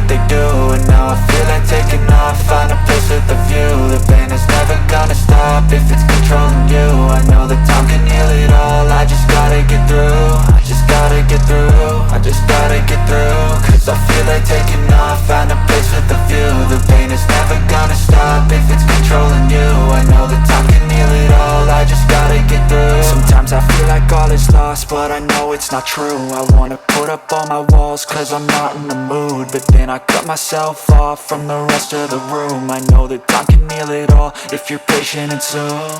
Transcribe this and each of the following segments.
they do. And now I feel like taking off, find a place with a view. The pain is never gonna stop if it's controlling you. I know that time can heal it all, I just gotta get through. I just gotta get through, I just gotta get through. Cause I feel like taking off, find a place with a view. The pain is never gonna stop if it's controlling you. I know that time can heal it all, I just gotta get through. Sometimes I feel like all is lost, but I know it's not true. I wanna put up all my walls cause I'm not in the mood. But then I cut myself off from the rest of the room. I know that time can heal it all if you're patient and soon.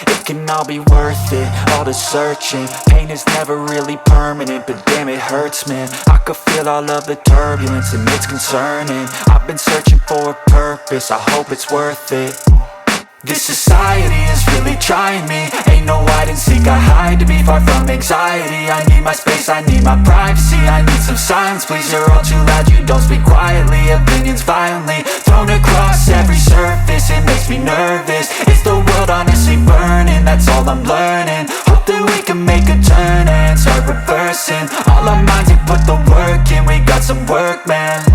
It can all be worth it, all the searching. Pain is never really permanent, but damn it hurts, man. I could feel all of the turbulence and it's concerning. I've been searching for a purpose, I hope it's worth it. This society is really trying me. Ain't no hide and seek, I hide to be far from anxiety. I need my space, I need my privacy. I need some silence, please, you're all too loud. You don't speak quietly, opinions violently thrown across every surface. It makes me nervous, is the world honestly burning? That's all I'm learning. Hope that we can make a turn and start reversing. All our minds, we put the work in, we got some work, man.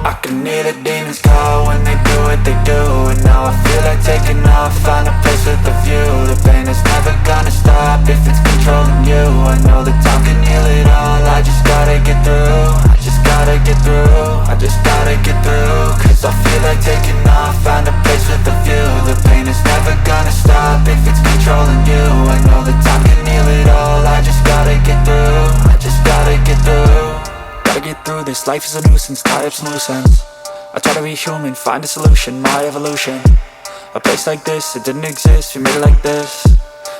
I can hear the demons call when they do what they do. And now I feel like taking off, find a place with a view. The pain is never gonna stop if it's controlling you. I know that time can heal it all, I just gotta get through. I just gotta get through, I just gotta get through. Cause I feel like taking off, find a place with a view. The pain is never gonna stop if it's controlling you. I know that time can heal it all, I just gotta get through. I just gotta get through. Gotta get through this, life is a nuisance, tie up some loose ends. I try to be human, find a solution, my evolution. A place like this, it didn't exist, we made it like this.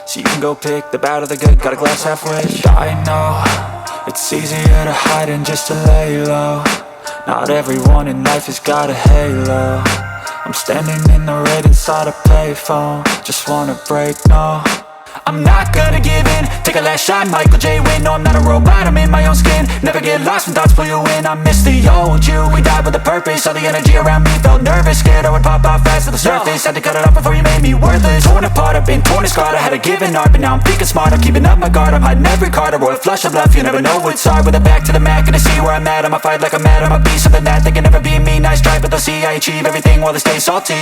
So you can go pick the bad or the good, got a glass half wish. I know, it's easier to hide than just to lay low. Not everyone in life has got a halo. I'm standing in the red inside a payphone, just wanna break, no. I'm not gonna give in, take a last shot, Michael J. Win. No, I'm not a robot, I'm in my own skin. Never get lost when thoughts pull you in. I miss the old you, we died with a purpose. All the energy around me felt nervous, scared I would pop off fast to the surface. Had to cut it off before you made me worthless. Torn apart, I've been torn and scarred. I had a given art, but now I'm thinking smart. I'm keeping up my guard, I'm hiding every card. A royal flush of love, you never know what's hard. With a back to the mat, gonna see where I'm at. I'ma fight like I'm mad, I'ma be something that they can never be me. Nice try, but they'll see I achieve everything while they stay salty.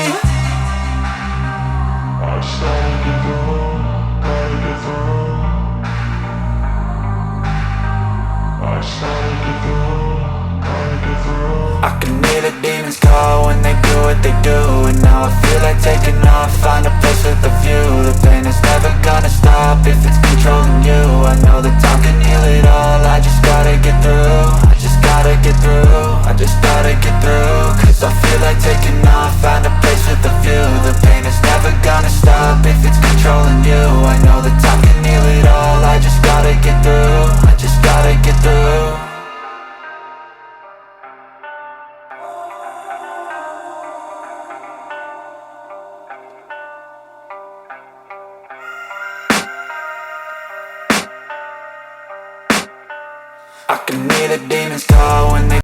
I can hear the demons call when they do what they do. And now I feel like taking off, find a place with a view. The pain is never gonna stop if it's controlling you. I know that time can heal it all, I just gotta get through. I just gotta get through, I just gotta get through. Cause I feel like taking off, find a place with a view. The pain is never gonna stop if it's controlling you. I know that time can heal it all, I just gotta get through. I just gotta get through. I can hear the demons call